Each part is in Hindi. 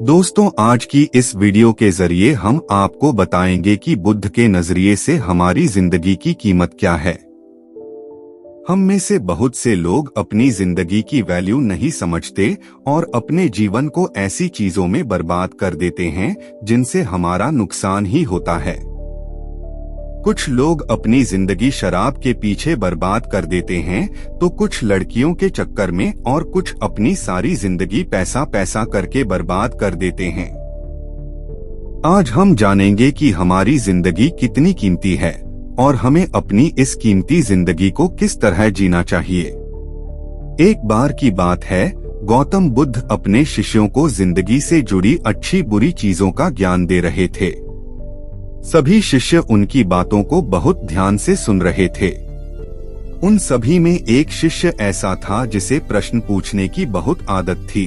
दोस्तों, आज की इस वीडियो के जरिए हम आपको बताएंगे कि बुद्ध के नजरिए से हमारी जिंदगी की कीमत क्या है। हम में से बहुत से लोग अपनी जिंदगी की वैल्यू नहीं समझते और अपने जीवन को ऐसी चीजों में बर्बाद कर देते हैं जिनसे हमारा नुकसान ही होता है। कुछ लोग अपनी जिंदगी शराब के पीछे बर्बाद कर देते हैं, तो कुछ लड़कियों के चक्कर में और कुछ अपनी सारी जिंदगी पैसा पैसा करके बर्बाद कर देते हैं। आज हम जानेंगे कि हमारी जिंदगी कितनी कीमती है और हमें अपनी इस कीमती जिंदगी को किस तरह जीना चाहिए। एक बार की बात है, गौतम बुद्ध अपने शिष्यों को जिंदगी से जुड़ी अच्छी बुरी चीजों का ज्ञान दे रहे थे। सभी शिष्य उनकी बातों को बहुत ध्यान से सुन रहे थे। उन सभी में एक शिष्य ऐसा था जिसे प्रश्न पूछने की बहुत आदत थी।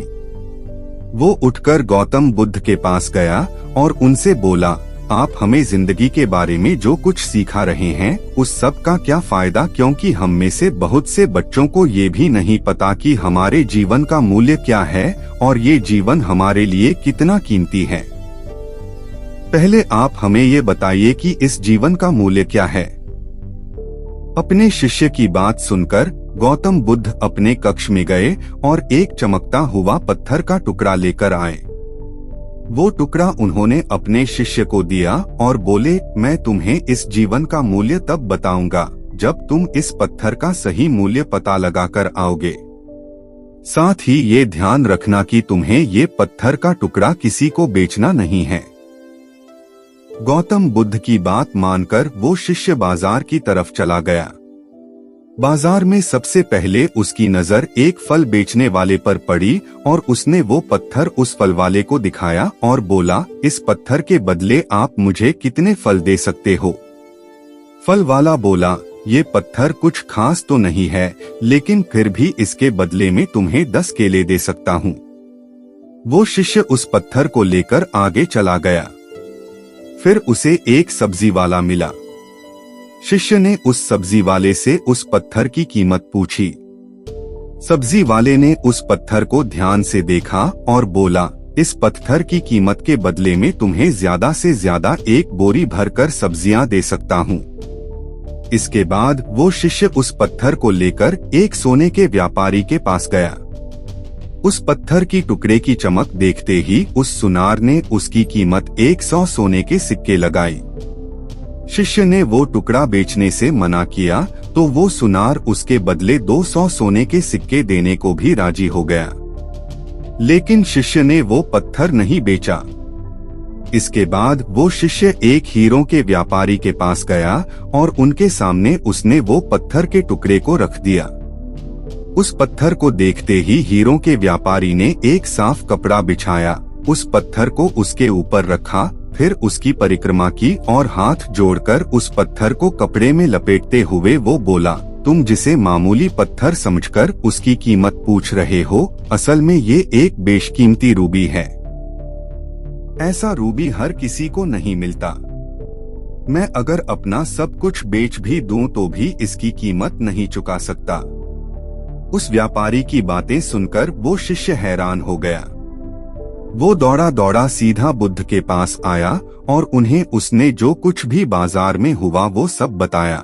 वो उठकर गौतम बुद्ध के पास गया और उनसे बोला, आप हमें जिंदगी के बारे में जो कुछ सिखा रहे हैं उस सब का क्या फायदा, क्योंकि हम में से बहुत से बच्चों को ये भी नहीं पता कि हमारे जीवन का मूल्य क्या है और ये जीवन हमारे लिए कितना कीमती है। पहले आप हमें ये बताइए कि इस जीवन का मूल्य क्या है। अपने शिष्य की बात सुनकर गौतम बुद्ध अपने कक्ष में गए और एक चमकता हुआ पत्थर का टुकड़ा लेकर आए। वो टुकड़ा उन्होंने अपने शिष्य को दिया और बोले, मैं तुम्हें इस जीवन का मूल्य तब बताऊंगा जब तुम इस पत्थर का सही मूल्य पता लगाकर आओगे। साथ ही ये ध्यान रखना कि तुम्हें ये पत्थर का टुकड़ा किसी को बेचना नहीं है। गौतम बुद्ध की बात मानकर वो शिष्य बाजार की तरफ चला गया। बाजार में सबसे पहले उसकी नजर एक फल बेचने वाले पर पड़ी और उसने वो पत्थर उस फल वाले को दिखाया और बोला, इस पत्थर के बदले आप मुझे कितने फल दे सकते हो। फल वाला बोला, ये पत्थर कुछ खास तो नहीं है, लेकिन फिर भी इसके बदले में तुम्हें 10 केले दे सकता हूँ। वो शिष्य उस पत्थर को लेकर आगे चला गया। फिर उसे एक सब्जी वाला मिला। शिष्य ने उस सब्जी वाले से उस पत्थर की कीमत पूछी। सब्जी वाले ने उस पत्थर को ध्यान से देखा और बोला, इस पत्थर की कीमत के बदले में तुम्हें ज्यादा से ज्यादा 1 बोरी भरकर सब्जियां दे सकता हूँ। इसके बाद वो शिष्य उस पत्थर को लेकर एक सोने के व्यापारी के पास गया। उस पत्थर की टुकड़े की चमक देखते ही उस सुनार ने उसकी कीमत 100 सोने के सिक्के लगाई। शिष्य ने वो टुकड़ा बेचने से मना किया तो वो सुनार उसके बदले 200 सोने के सिक्के देने को भी राजी हो गया। लेकिन शिष्य ने वो पत्थर नहीं बेचा। इसके बाद वो शिष्य एक हीरों के व्यापारी के पास गया और उनके सामने उसने वो पत्थर के टुकड़े को रख दिया। उस पत्थर को देखते ही हीरों के व्यापारी ने एक साफ कपड़ा बिछाया, उस पत्थर को उसके ऊपर रखा, फिर उसकी परिक्रमा की और हाथ जोड़कर उस पत्थर को कपड़े में लपेटते हुए वो बोला, तुम जिसे मामूली पत्थर समझकर उसकी कीमत पूछ रहे हो, असल में ये एक बेशकीमती रूबी है। ऐसा रूबी हर किसी को नहीं मिलता। मैं अगर अपना सब कुछ बेच भी दूं तो भी इसकी कीमत नहीं चुका सकता। उस व्यापारी की बातें सुनकर वो शिष्य हैरान हो गया। वो दौड़ा दौड़ा सीधा बुद्ध के पास आया और उन्हें उसने जो कुछ भी बाजार में हुआ वो सब बताया।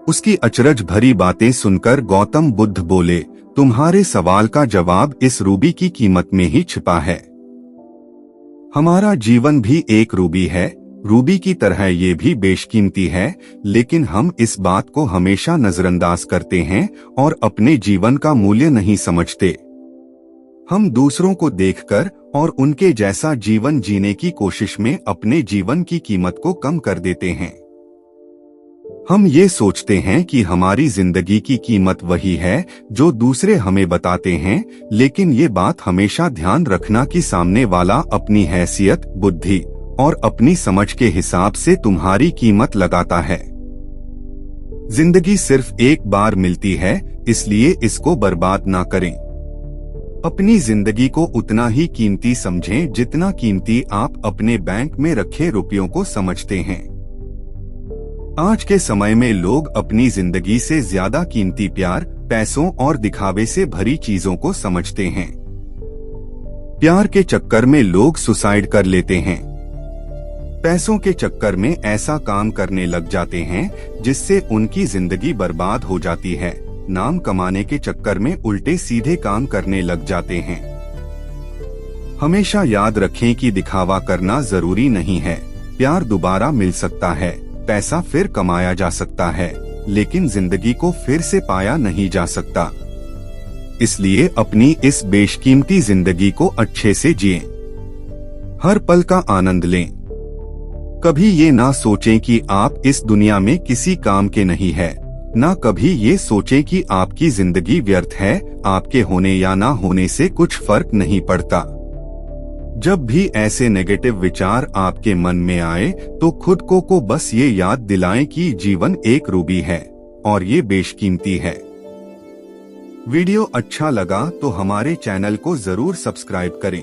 उसकी अचरज भरी बातें सुनकर गौतम बुद्ध बोले, तुम्हारे सवाल का जवाब इस रूबी की कीमत में ही छिपा है। हमारा जीवन भी एक रूबी है, रूबी की तरह ये भी बेशकीमती है, लेकिन हम इस बात को हमेशा नजरअंदाज करते हैं और अपने जीवन का मूल्य नहीं समझते। हम दूसरों को देखकर और उनके जैसा जीवन जीने की कोशिश में अपने जीवन की कीमत को कम कर देते हैं। हम ये सोचते हैं कि हमारी जिंदगी की कीमत वही है जो दूसरे हमें बताते हैं, लेकिन ये बात हमेशा ध्यान रखना कि सामने वाला अपनी हैसियत, बुद्धि और अपनी समझ के हिसाब से तुम्हारी कीमत लगाता है। जिंदगी सिर्फ एक बार मिलती है, इसलिए इसको बर्बाद ना करें। अपनी जिंदगी को उतना ही कीमती समझें जितना कीमती आप अपने बैंक में रखे रुपयों को समझते हैं। आज के समय में लोग अपनी जिंदगी से ज्यादा कीमती प्यार, पैसों और दिखावे से भरी चीजों को समझते हैं। प्यार के चक्कर में लोग सुसाइड कर लेते हैं। पैसों के चक्कर में ऐसा काम करने लग जाते हैं जिससे उनकी जिंदगी बर्बाद हो जाती है। नाम कमाने के चक्कर में उल्टे सीधे काम करने लग जाते हैं। हमेशा याद रखें कि दिखावा करना जरूरी नहीं है। प्यार दोबारा मिल सकता है, पैसा फिर कमाया जा सकता है, लेकिन जिंदगी को फिर से पाया नहीं जा सकता। इसलिए अपनी इस बेशकीमती जिंदगी को अच्छे से जिएं। हर पल का आनंद लें। कभी ये ना सोचें कि आप इस दुनिया में किसी काम के नहीं है, ना कभी ये सोचें कि आपकी जिंदगी व्यर्थ है। आपके होने या ना होने से कुछ फर्क नहीं पड़ता। जब भी ऐसे नेगेटिव विचार आपके मन में आए तो खुद को बस ये याद दिलाएं कि जीवन एक रूबी है और ये बेशकीमती है। वीडियो अच्छा लगा तो हमारे चैनल को जरूर सब्सक्राइब करें।